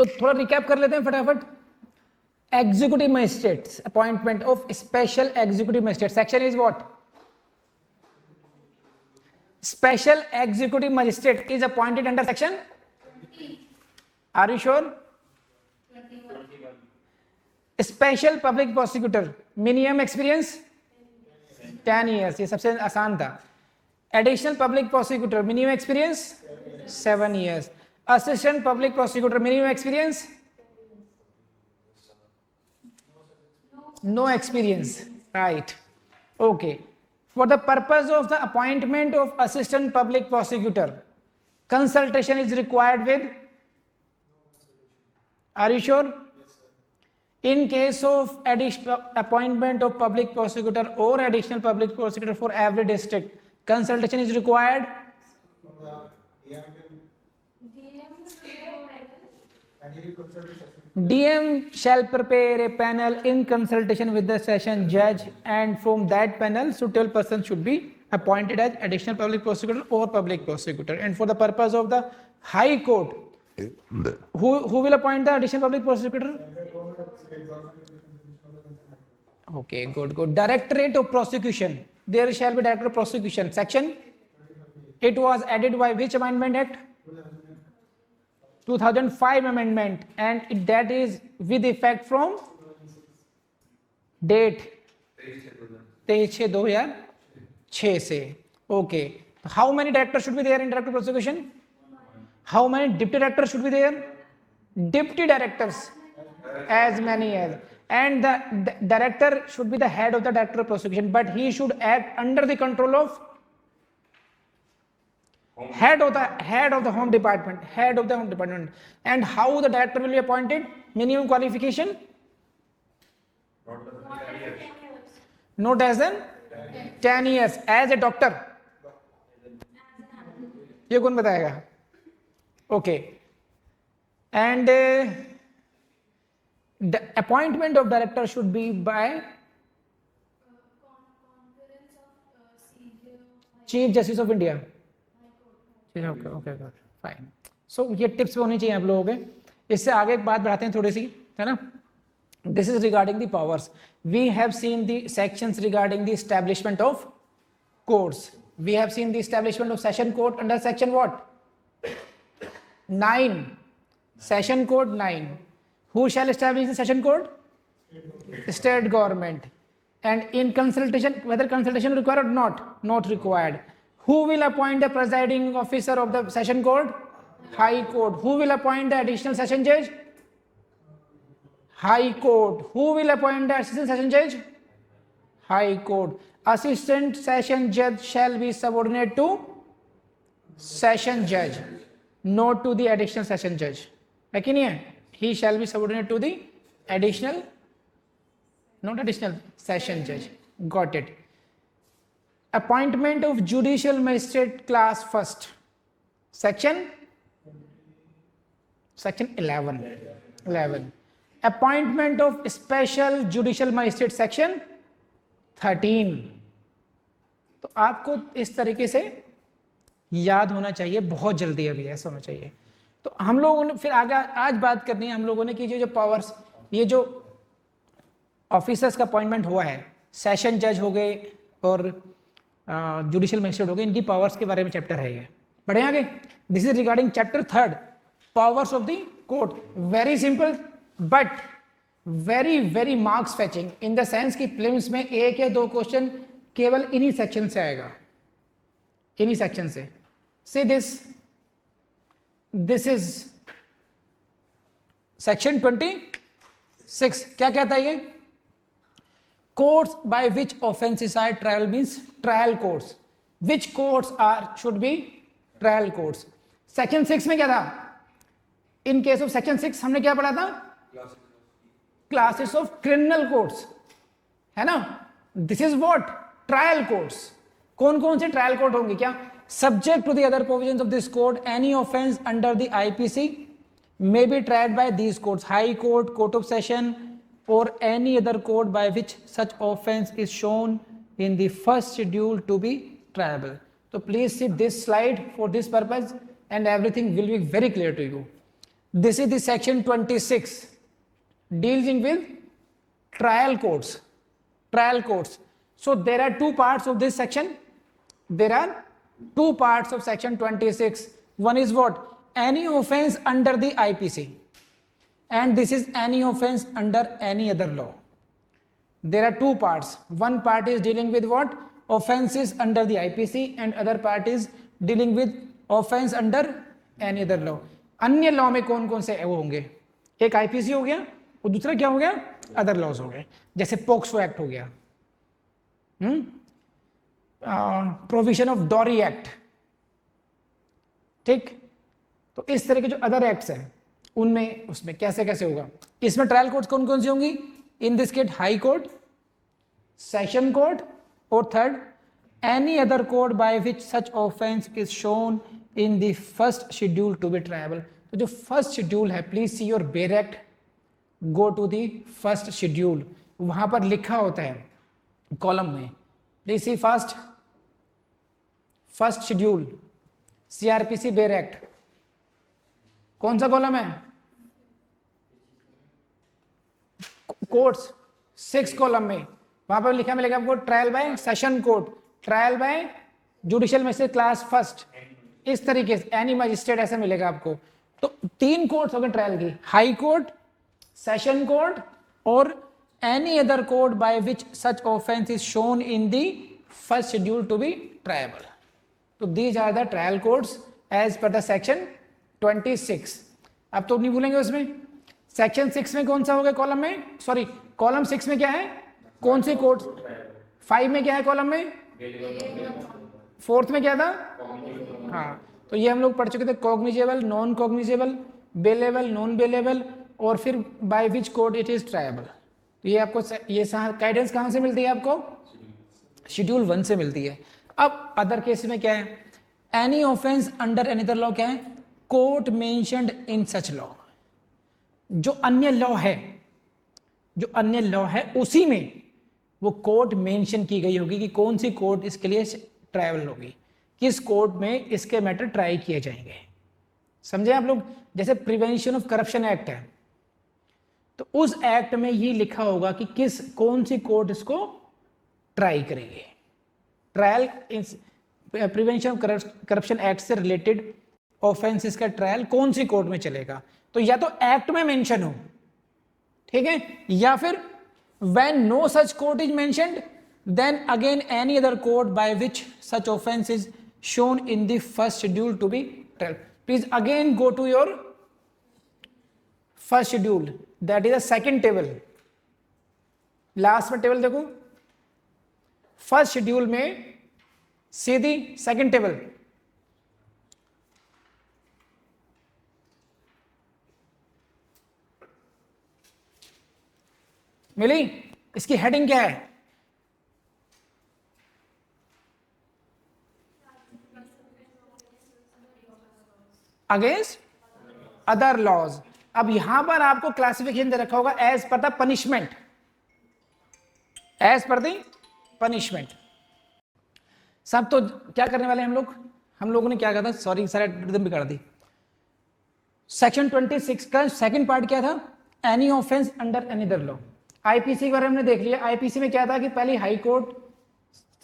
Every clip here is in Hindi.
तो थोड़ा रिकैप कर लेते हैं फटाफट. Executive magistrates, appointment of special executive magistrate. Section is what? Special executive magistrate is appointed under section 20. Are you sure? 21. Special public prosecutor, minimum experience 10 years. ये सबसे आसान था. Additional public prosecutor, minimum experience 7 years. Assistant public prosecutor, minimum experience no experience, right? Okay. For the purpose of the appointment of assistant public prosecutor, consultation is required with. Are you sure? In case of additional appointment of public prosecutor or additional public prosecutor for every district, consultation is required. DM shall prepare a panel in consultation with the session judge, and from that panel suitable person should be appointed as additional public prosecutor or public prosecutor. And for the purpose of the High Court, who will appoint the additional public prosecutor? Okay, good. Directorate of Prosecution. There shall be Director of Prosecution. Section. It was added by which Amendment Act? 2005 amendment, and that is with effect from date 23/6/2006 से. Okay. How many directors should be there in director prosecution? How many deputy directors should be there? Deputy directors as many as, and the director should be the head of the director of prosecution, but he should act under the control of head of the home department. And how the director will be appointed? Minimum qualification not less than 10 years. As a doctor, ये कौन बताएगा? Okay. And the appointment of director should be by Chief Justice of India. Okay, fine. So ये टिप्स होनी चाहिए आप लोगों के. इससे आगे एक बात बढ़ाते हैं थोड़ी सी, है ना. This is regarding the powers. We have seen the sections regarding the establishment of courts. We have seen the establishment of session court under section what? 9. Session court 9. Who shall establish the session court? State government. And in consultation, whether consultation required or not? Not required. Who will appoint the presiding officer of the session court? High Court. Who will appoint the additional session judge? High Court. Who will appoint the assistant session judge? High Court. Assistant session judge shall be subordinate to session judge, not to the additional session judge. है कि नहीं है? He shall be subordinate to the additional, not additional, session judge. Got it. Appointment of judicial magistrate class first. Section 11. Appointment of special judicial magistrate section 13. तो आपको इस तरीके से याद होना चाहिए, बहुत जल्दी अभी ऐसा होना चाहिए. तो हम लोगों ने फिर आगे आज बात करनी है हम लोगों ने कि जो पावर्स, ये जो ऑफिसर्स का अपॉइंटमेंट हुआ है, सेशन जज हो गए और जुडिशियल मैजिस्ट्रेट हो गए, इनकी पावर्स के बारे में चैप्टर है ये. बढ़े आगे. This is regarding chapter 3, powers of the court. Very simple but very marks fetching, in the sense कि प्रीलिम्स में 1 या 2 क्वेश्चन केवल इन्हीं सेक्शन से आएगा, इन्हीं सेक्शन से. See this is section 26. क्या कहता है ये? Courts by which offences are trial means trial courts. Which courts should be trial courts? Section 6 में क्या था? In case of section 6 हमने क्या पढ़ा था? Classes of criminal courts, है ना? This is what? Trial courts. कौन कौन से ट्रायल कोर्ट होंगे? क्या? Subject to the other provisions of this code, any offense under the IPC may be tried by these courts: High Court, Court of Session, or any other court by which such offense is shown in the first schedule to be triable. So please see this slide for this purpose and everything will be very clear to you. This is the section 26 dealing with trial courts. Trial courts. So there are two parts of this section. There are two parts of section 26. One is what? Any offense under the IPC, and this is any offense under any other law. There are two parts. One part is dealing with what? Offenses under the IPC, and other part is dealing with offense under any other law. अन्य लॉ में कौन कौन से वो होंगे? एक आईपीसी हो गया और दूसरा क्या हो गया? अदर लॉज हो गए, जैसे पोक्सो एक्ट हो गया, प्रोविजन ऑफ डॉरी एक्ट, ठीक। तो इस तरह के जो अदर एक्ट्स हैं उनमें उसमें कैसे कैसे होगा। इसमें ट्रायल कोर्ट्स कौन कौन सी होंगी? In this case High court, session court, और third any other court by which such offence is shown in the first schedule to be triable. तो जो फर्स्ट शेड्यूल है, please see your bare act, go to the first schedule, वहां पर लिखा होता है कॉलम में, please see first schedule CrPC bare act, कौन सा कॉलम है? कोर्ट्स 6 कॉलम में, वहां पर लिखा मिलेगा आपको trial by session court, trial by judicial magistrate class first, इस तरीके से एनी मजिस्ट्रेट ऐसा मिलेगा आपको। तो 3 कोर्ट्स हो गए ट्रायल की, हाई कोर्ट, सेशन कोर्ट और any other court by which such offence is shown in the first schedule to be triable. तो these are the trial courts as per the section 26। अब तो नहीं भूलेंगे उसमें। सेक्शन 6 में कौन सा हो गया कॉलम में? सॉरी, कॉलम 6 में क्या है? कौन सी कोर्ट? 5 में क्या है कॉलम में? 4th में क्या था? हाँ, तो ये हम लोग पढ़ चुके थे, cognizable, non cognizable, bailable, non bailable, और फिर by which court it is tribal. तो ये आपको ये गाइडेंस कहाँ से मिलती है आपको? शेड्यूल 1 से मिलती है। अब अदर केस में क्या है? Any offence under any other law क्या है? Court mentioned in such law. जो अन्य लॉ है, जो अन्य लॉ है उसी में वो कोर्ट मेंशन की गई होगी कि कौन सी कोर्ट इसके लिए ट्रायबल होगी, किस कोर्ट में इसके मैटर ट्राई किए जाएंगे। समझे आप लोग? जैसे प्रिवेंशन ऑफ करप्शन एक्ट है, तो उस एक्ट में ये लिखा होगा कि कौन सी कोर्ट इसको ट्राई करेगी। Trial prevention of corruption act से रिलेटेड ऑफेंसेस का ट्रायल कौन सी कोर्ट में चलेगा? तो या तो एक्ट में मेंशन हो, ठीक है, या फिर when no such court is mentioned, then again any other court by which such offense is shown in the first schedule to be trial. Please again go to your first schedule, that is the second table, last में टेबल देखो, फर्स्ट शेड्यूल में सीधी सेकंड टेबल, मिली? इसकी हेडिंग क्या है? Against other laws. अब यहां पर आपको क्लासिफिकेशन दे रखा होगा as per the punishment, as per the punishment. सब तो क्या करने वाले हम लोग? हम लोगों ने क्या कहा था? सॉरी सारा रिदम बिगाड़ दी। सेक्शन 26 का सेकंड पार्ट क्या था? Any offence under any other law. IPC के बारे में हमने देख लिया। आईपीसी में क्या था कि पहले high court,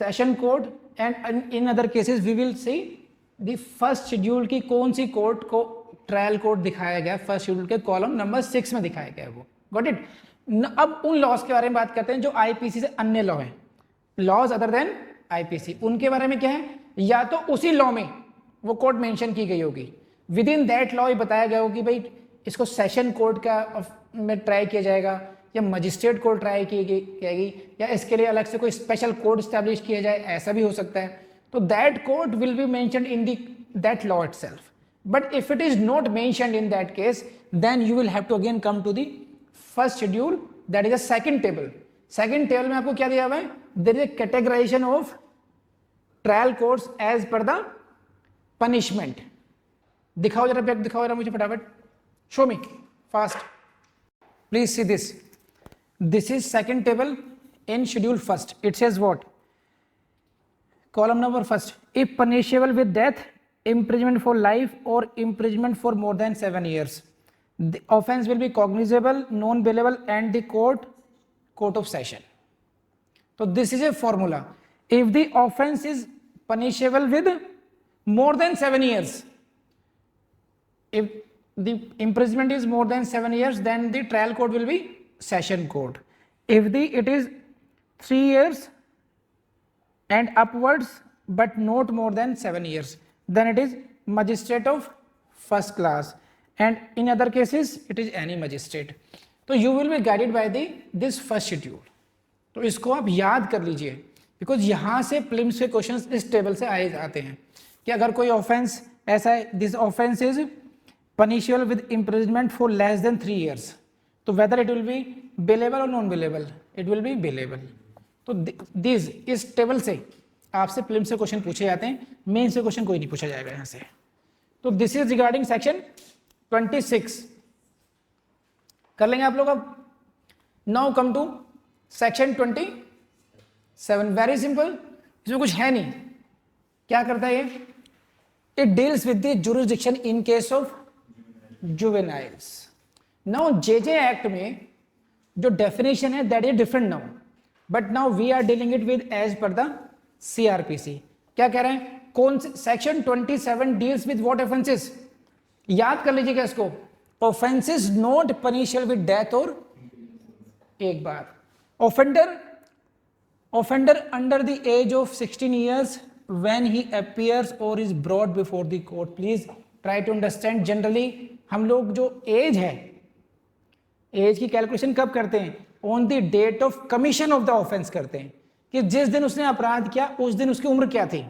session court and in other cases we will see the first schedule की कौन सी कोर्ट को ट्रायल कोर्ट दिखाया गया, फर्स्ट शेड्यूल के कॉलम नंबर 6 में दिखाया गया वो। Got it? अब उन लॉज के बारे में बात करते हैं जो आईपीसी से अन्य लॉ है, लॉज अदर देन आईपीसी। उनके बारे में क्या है? या तो उसी लॉ में वो कोर्ट मेंशन की गई होगी, विद इन दैट लॉ बताया गया होगी भाई इसको सेशन कोर्ट का में ट्राई किया जाएगा या मजिस्ट्रेट कोर्ट ट्राई की जाएगी या इसके लिए अलग से कोई स्पेशल कोर्ट स्टैब्लिश किया जाए, ऐसा भी हो सकता है। तो that court will be mentioned in that law itself. But if it is not mentioned in that case, then you will have to again come to the first schedule, that is a second table. Second table में आपको क्या दिया हुआ है? There is a categorization of trial courts as per the punishment. दिखाओ जरा, बैक दिखाओ जरा मुझे फटाफट, show me fast, please see this. This is second table in schedule first. It says what? Column number first. If punishable with death, imprisonment for life or imprisonment for more than 7 years. the offense will be cognizable, non bailable and the court of session. So this is a formula. If the offense is punishable with more than 7 years, if the imprisonment is more than 7 years, then the trial court will be session court. If it is 3 years and upwards but not more than 7 years, then it is magistrate of first class, and in other cases it is any magistrate. तो you will be guided by this first schedule. तो इसको आप याद कर लीजिए, बिकॉज यहाँ से प्रीलिम्स के क्वेश्चंस इस टेबल से आए जाते हैं कि अगर कोई ऑफेंस ऐसा है, this offence is punishable with imprisonment for less than 3 years, तो whether it will be bailable or non bailable, it will be bailable. तो दिस इस टेबल से आपसे प्रीलिम्स से क्वेश्चन पूछे जाते हैं, मेन से क्वेश्चन कोई नहीं पूछा जाएगा यहाँ से. तो दिस इज रिगार्डिंग सेक्शन 26. कर लेंगे आप लोग. अब now come to section 27. Very simple, इसमें कुछ है नहीं. क्या करता है ये? It deals with the jurisdiction in case of juveniles. Now JJ act में जो डेफिनेशन है that is different now, but now we are dealing it with as per the CrPC. क्या कह रहे हैं? कौन से section 27 deals with what offences? याद कर लीजिएगा इसको. Offences not punishable with death और एक बार offender under the age of 16 years when he appears or is brought before the court. Please try to understand. generally हम लोग जो एज है, एज की कैलकुलेशन कब करते हैं? On the date of commission of the offence करते हैं, कि जिस दिन उसने अपराध किया उस दिन उसकी उम्र क्या थी.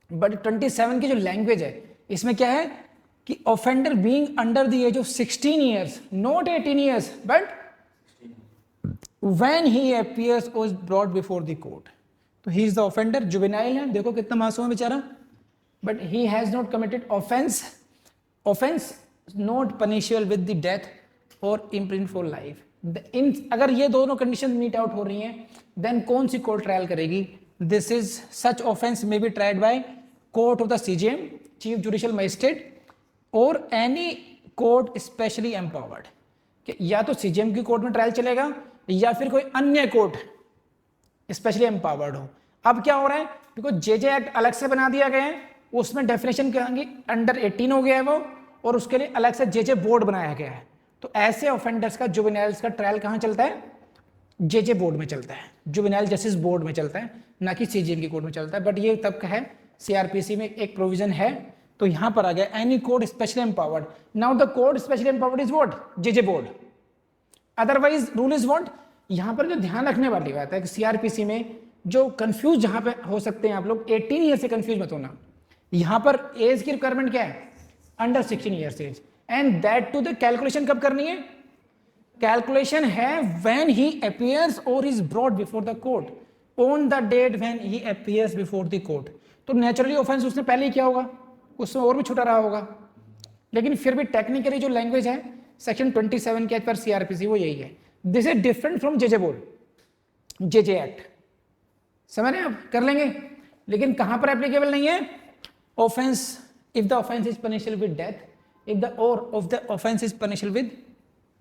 बट 27 की जो लैंग्वेज है इसमें क्या है कि offender being under the age of 16 years, not 18 years, but when he appears or is brought before the court. तो he is the offender. Juvenile है, देखो कितना मासूम है बेचारा, but he has not committed offense not punishable with the death or imprisonment for life. अगर ये दोनों कंडीशन मीट आउट हो रही हैं, देन कौन सी कोर्ट ट्रायल करेगी? This is such offence may be tried by court of the CGM, chief judicial magistrate, और एनी कोर्ट स्पेशली एम्पावर्ड. या तो सीजीएम की कोर्ट में ट्रायल चलेगा या फिर कोई अन्य कोर्ट स्पेशली एम्पावर्ड हो. अब क्या हो रहा है? बिकॉज जेजे एक्ट अलग से बना दिया गया है, उसमें डेफिनेशन कहेंगे अंडर 18 हो गया है वो, और उसके लिए अलग से जेजे बोर्ड बनाया गया है. तो ऐसे ऑफेंडर्स का, जुवेनाइल्स का ट्रायल कहाँ चलता है? जेजे बोर्ड में चलता है, जुवेनाइल जस्टिस बोर्ड में चलता है, ना कि सीजीएम की कोर्ट में चलता है. बट ये तब का है, सीआरपीसी में एक प्रोविजन है, तो यहां पर आ गया any court specially empowered. Now the court specially empowered is what? JJ board. Otherwise rule is what? यहां पर जो ध्यान रखने वाली बात है कि सीआरपीसी में जो कंफ्यूज जहां पे हो सकते हैं आप लोग, 18 ईयर से कंफ्यूज मत होना. यहां पर एज की रिक्वायरमेंट क्या है? Under 16 years age. And that to the calculation कब करनी है? कैलकुलेशन है व्हेन ही अपीयर्स और is brought before the court, on the date when he appears before the court. तो नेचुरली ऑफेंस उसने पहले ही किया होगा, उसमें और भी छुटा रहा होगा, लेकिन फिर भी टेक्निकली जो लैंग्वेज है सेक्शन 27 के पर सीआरपीसी वो यही है. This is different from JJ board, JJ act. समझ रहे हैं आप? कर लेंगे, लेकिन कहां पर एप्लीकेबल नहीं है? Offence if the offence is punishable with death, if the or of the offence is punishable with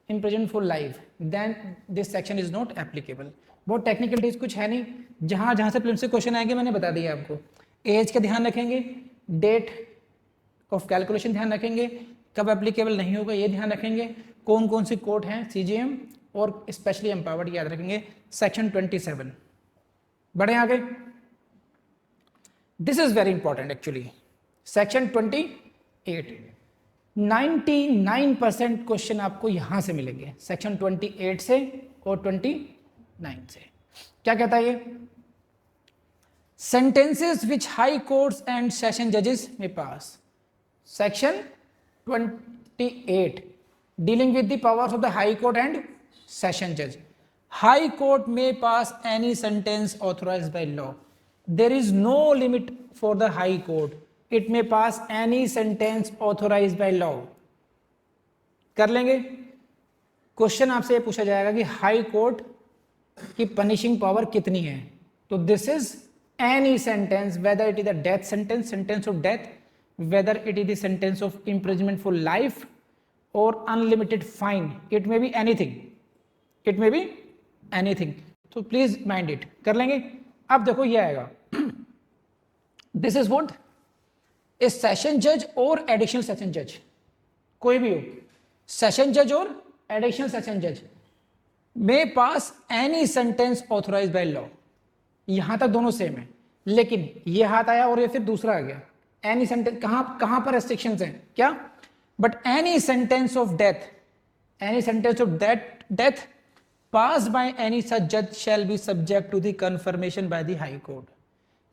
imprisonment for life, then this section is not applicable. बहुत टेक्निकलिटीज कुछ है नहीं. जहां जहां से प्रीलिम्स से क्वेश्चन आएंगे मैंने बता दिया आपको. एज का ध्यान रखेंगे, डेट ऑफ कैलकुलेशन ध्यान रखेंगे, कब एप्लीकेबल नहीं होगा ये ध्यान रखेंगे, कौन कौन सी कोर्ट हैं सीजीएम और स्पेशली एम्पावर्ड याद रखेंगे. सेक्शन 27. बढ़े आगे. This is very important actually. Section 28, 99% question आपको यहां से मिलेंगे, सेक्शन 28 से और 29 से. क्या कहता है ये? Sentences which High Courts and session जजेस may pass. Section 28 dealing with the powers of the high court and session जज. High Court may pass any sentence authorised by law. There is no limit for the high Court. It may pass any sentence authorized by law. कर लेंगे. क्वेश्चन आपसे ये पूछा जाएगा कि हाई कोर्ट की पनिशिंग पावर कितनी है? तो this is any sentence, whether it is the death sentence, sentence of death, whether it is the sentence of imprisonment for life, or unlimited fine, it may be anything, it may be anything. तो प्लीज माइंड इट, कर लेंगे। अब देखो ये आएगा, this is what a session जज और एडिशनल सेशन जज, कोई भी हो, सेशन जज और एडिशनल सेशन जज may pass any sentence authorise by law. यहां तक दोनों सेम है, लेकिन ये हाथ आया और ये फिर दूसरा आ गया। एनी सेंटेंस कहां पर रेस्ट्रिक्शंस हैं क्या? But any sentence of death, any sentence of death pass by any such जज shall be subject to the confirmation by the high Court.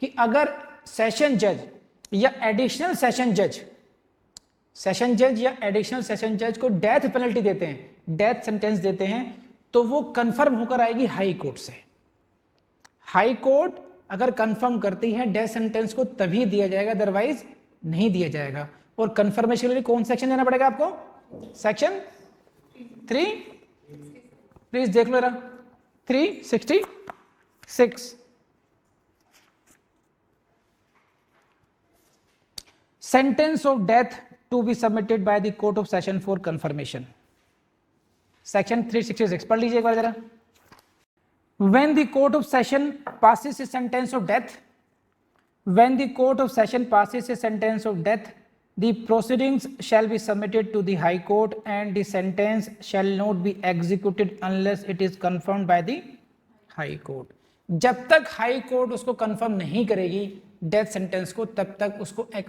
कि अगर सेशन जज या एडिशनल सेशन जज, सेशन जज या एडिशनल सेशन जज को डेथ पेनल्टी देते हैं, डेथ सेंटेंस देते हैं, तो वो कंफर्म होकर आएगी हाई कोर्ट से। हाई कोर्ट अगर कंफर्म करती है डेथ सेंटेंस को तभी दिया जाएगा, अदरवाइज नहीं दिया जाएगा। और कंफर्मेशन के लिए कौन सेक्शन देना पड़ेगा आपको? सेक्शन 3, प्लीज देख लो जरा, 366। Sentence of death to be submitted by the court of session for confirmation, section 366 पढ़ लीजिए एक बार जरा। When the court of session passes a sentence of death, when the court of session passes a sentence of death, the proceedings shall be submitted to the high court and the sentence shall not be executed unless it is confirmed by the high court. जब तक हाई कोर्ट उसको कंफर्म नहीं करेगी डेथ सेंटेंस को, तब तक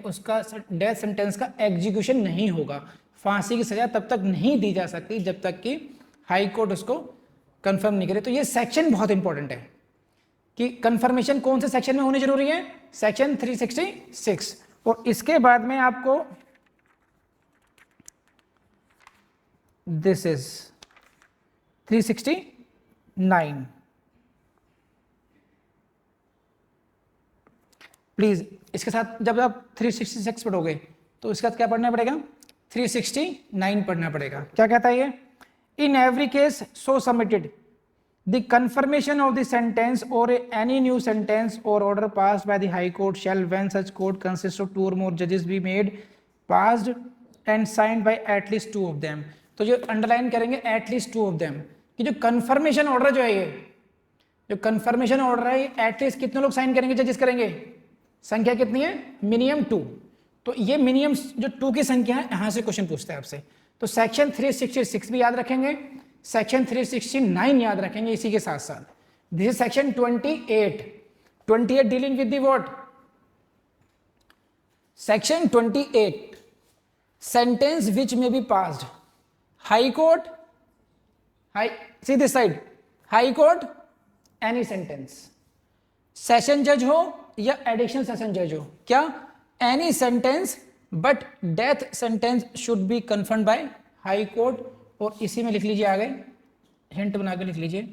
उसका डेथ सेंटेंस का एग्जीक्यूशन नहीं होगा। फांसी की सजा तब तक नहीं दी जा सकती जब तक कि हाई कोर्ट उसको कंफर्म नहीं करे। तो ये सेक्शन बहुत इंपॉर्टेंट है कि कंफर्मेशन कौन से सेक्शन में होनी जरूरी है? सेक्शन 366। और इसके बाद में आपको दिस इज 369। प्लीज इसके साथ जब आप 366 पढ़ोगे तो इसके साथ क्या पढ़ना पड़ेगा? 369 पढ़ना पड़ेगा। क्या कहता है ये? In every case so submitted, the confirmation of the sentence or any new sentence or order passed by the High Court shall, when such court consists of 2 or more judges, be made, passed and signed by at least 2 of them. तो जो अंडरलाइन करेंगे at least 2 of them, कि जो confirmation order जो है ये, जो confirmation order है ये at least कितने लोग साइन करेंगे? जजेस करेंगे। संख्या कितनी है? मिनिमम 2। तो ये मिनिमम जो 2 की संख्या है, यहां से क्वेश्चन पूछता है आपसे। तो सेक्शन 366 भी याद रखेंगे, सेक्शन 369 याद रखेंगे इसी के साथ साथ। This is section 28 dealing with the what? Section 28 sentence which may be passed high court, see this side, high court any sentence, session जज हो या एडिशनल सेशन जज हो, क्या? Any sentence but death sentence should be confirmed by high court. और इसी में लिख लीजिए, आगे हिंट बना के लिख लीजिए,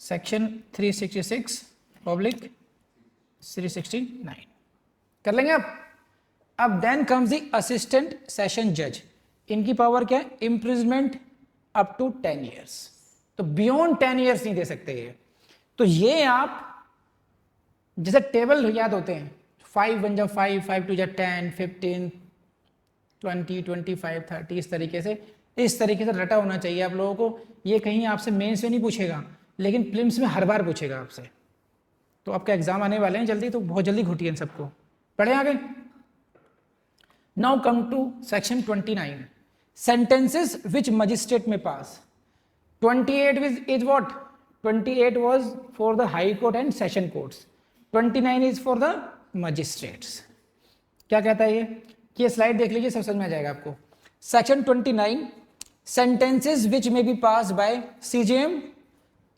सेक्शन 366 पब्लिक 369 कर लेंगे आप। अब then comes the assistant session जज। इनकी पावर क्या है? Imprisonment up to 10 years. तो बियॉन्ड 10 ईयर्स नहीं दे सकते ये। तो ये आप जैसे टेबल याद होते हैं, 5 बन जाओ 5, 5 2 10, 15, 20, 25, 30, इस तरीके से रटा होना चाहिए आप लोगों को। ये कहीं आपसे मेंस में नहीं पूछेगा, लेकिन प्रीलिम्स में हर बार पूछेगा आपसे। तो आपका एग्जाम आने वाले हैं जल्दी, तो बहुत जल्दी घुटिए इन सबको। पढ़े आगे। Now come to section 29, sentences which magistrate में पास। 28 is what? 28 was for the high court and session courts, 29 is for the magistrates. क्या कहता है ये स्लाइड देख लीजिए, सब समझ में आ जाएगा आपको। Section 29 sentences which may be passed by CJM,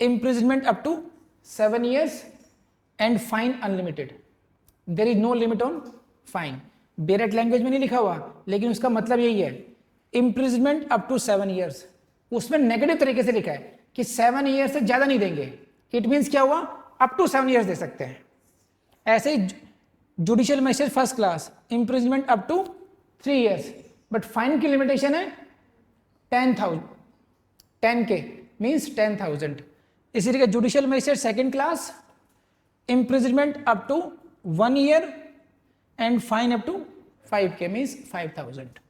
imprisonment up to 7 years and fine unlimited. There is no limit on fine. Direct language में नहीं लिखा हुआ, लेकिन उसका मतलब यही है, imprisonment up to 7 years। उसमें नेगेटिव तरीके से लिखा है कि 7 ईयर से ज्यादा नहीं देंगे। इट मीन्स क्या हुआ? अप टू 7 ईयर्स दे सकते हैं। ऐसे ही judicial magistrate first class, imprisonment up to 3 years, but fine की लिमिटेशन है 10,000, 10K मीन्स 10,000। इसी तरीके judicial magistrate second class, imprisonment up to 1 year and fine up to 5K means 5000।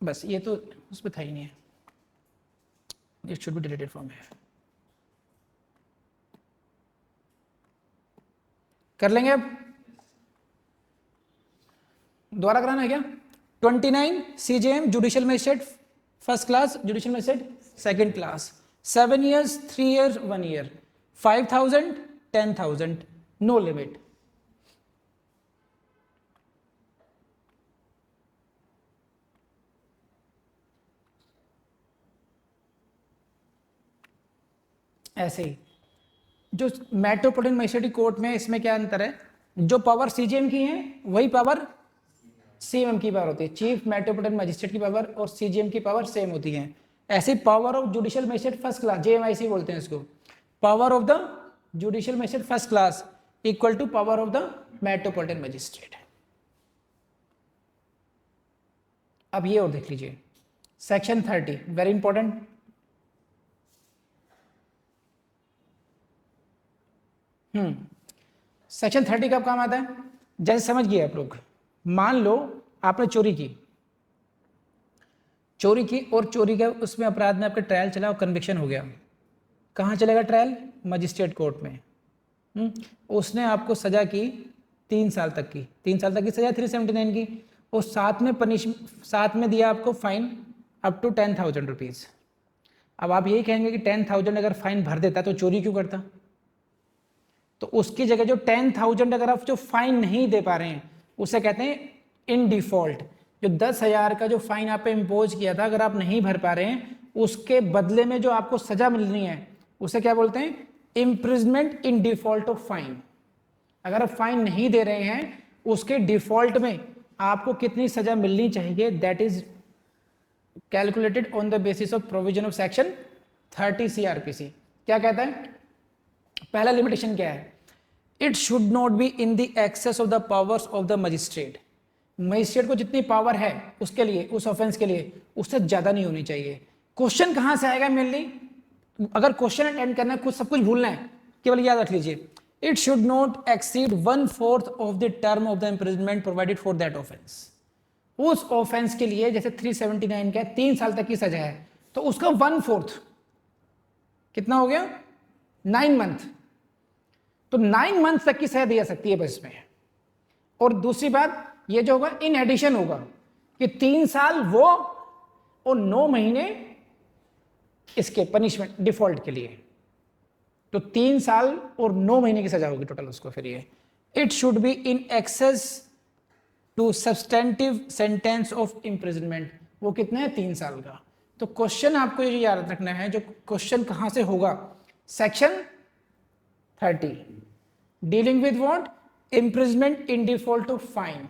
बस ये तो उसमें था ही नहीं है, it should be deleted from here. कर लेंगे अब, दोबारा कराना है क्या? 29 CJM judicial magistrate first class, judicial magistrate second class, 7 years, 3 years, 1 year, 5000, 10,000, no limit. ऐसे ही जो मेट्रोपोलिटन मजिस्ट्रेट कोर्ट में, इसमें क्या अंतर है, जो पावर CJM की है वही पावर CMM की पावर होती है। चीफ मेट्रोपोलिटन मजिस्ट्रेट की पावर और CJM की पावर सेम होती है। ऐसे power of judicial magistrate first class, JMIC बोलते हैं इसको, power of the judicial magistrate first class equal to power of the metropolitan magistrate. अब ये और देख लीजिए, सेक्शन 30 वेरी इंपॉर्टेंट। सेक्शन 30 कब काम आता है? जैसे समझ गए आप लोग, मान लो आपने चोरी की और चोरी का उसमें अपराध में आपका ट्रायल चला और कन्विक्शन हो गया। कहाँ चलेगा ट्रायल? मजिस्ट्रेट कोर्ट में। उसने आपको सजा की 3 साल तक की, 3 साल तक की सजा 379 की, और साथ में दिया आपको फाइन अप टू 10,000 रुपीज़। अब आप यही कहेंगे कि 10,000 अगर फाइन भर देता तो चोरी क्यों करता? तो उसकी जगह जो 10,000 अगर आप जो फाइन नहीं दे पा रहे हैं उसे कहते हैं इन डिफॉल्ट। जो 10,000 का जो फाइन आप पे इम्पोज किया था, अगर आप नहीं भर पा रहे हैं, उसके बदले में जो आपको सजा मिलनी है उसे क्या बोलते हैं? Imprisonment in default of fine. अगर आप फाइन नहीं दे रहे हैं, उसके डिफॉल्ट में आपको कितनी सजा मिलनी चाहिए, that is calculated on the basis of provision of section 30 CRPC। क्या कहता है? पहला लिमिटेशन क्या है? It should not be in the excess of the powers of the magistrate. Magistrate को जितनी पावर है उसके लिए, उस ऑफेंस के लिए, उससे ज्यादा नहीं होनी चाहिए। क्वेश्चन कहां से आएगा मेनली? अगर क्वेश्चन अटेंड करना है, कुछ सब कुछ भूलना है, केवल याद रख लीजिए, it should not exceed 1/4 of the term of the imprisonment provided for that offence. उस ऑफेंस के लिए जैसे 379 का 3 साल तक की सजा है, तो उसका 1/4 कितना हो गया? 9 मंथ। तो 9 मंथ तक की सजा दी जा सकती है बस में। और दूसरी बात ये जो होगा इन एडिशन होगा कि 3 साल वो और 9 महीने इसके पनिशमेंट डिफॉल्ट के लिए। तो 3 साल और 9 महीने की सजा होगी टोटल उसको। फिर ये it should be in excess to substantive sentence of imprisonment. वो कितना है? 3 साल का। तो क्वेश्चन आपको ये याद रखना है, जो क्वेश्चन कहां से होगा? Section 30 dealing with what? Imprisonment in default of fine.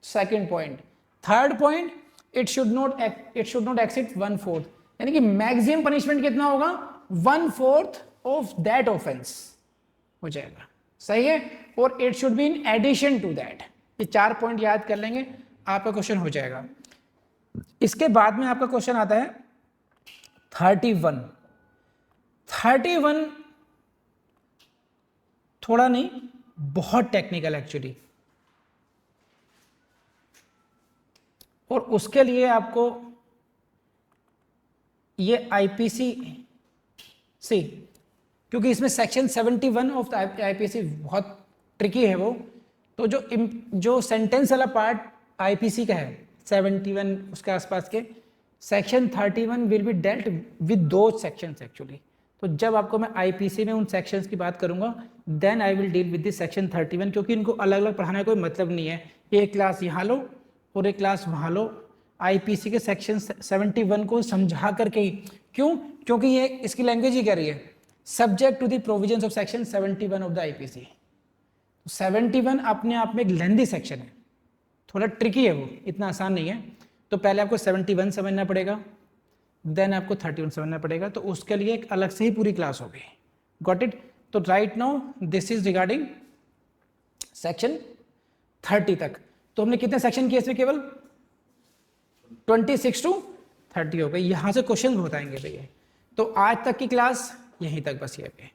Second point. Third point, it should not exceed 1/4, यानी कि मैक्सिमम पनिशमेंट कितना होगा? 1/4 ऑफ दैट ऑफेंस हो जाएगा। सही है? और it should be in addition to that. ये 4 पॉइंट याद कर लेंगे, आपका क्वेश्चन हो जाएगा। इसके बाद में आपका क्वेश्चन आता है 31। 31 थोड़ा नहीं, बहुत टेक्निकल एक्चुअली, और उसके लिए आपको ये IPC सी, क्योंकि इसमें सेक्शन 71 ऑफ IPC बहुत ट्रिकी है वो, तो जो सेंटेंस वाला पार्ट IPC का है 71 उसके आसपास के, section 31 will be dealt with दो सेक्शंस एक्चुअली। तो जब आपको मैं IPC में उन सेक्शंस की बात करूंगा, then I will deal with this section 31, क्योंकि इनको अलग अलग पढ़ाने का कोई मतलब नहीं है। एक क्लास यहाँ लो और एक क्लास वहाँ लो, IPC के सेक्शन 71 को समझा करके ही। क्यों? क्योंकि ये इसकी लैंग्वेज ही कह रही है subject to the provisions of section 71 ऑफ द IPC। 71 अपने आप में एक लेंदी सेक्शन है, थोड़ा ट्रिकी है वो, इतना आसान नहीं है। तो पहले आपको 71 समझना पड़ेगा, देन आपको 31 समझना पड़ेगा, तो उसके लिए एक अलग से ही पूरी क्लास होगी। Got it? तो right now this is regarding section 30 तक। तो हमने कितने सेक्शन किए इसमें? केवल 26 to 30 हो गए। यहां से क्वेश्चन बताएंगे भैया। तो आज तक की क्लास यहीं तक बस ये पे।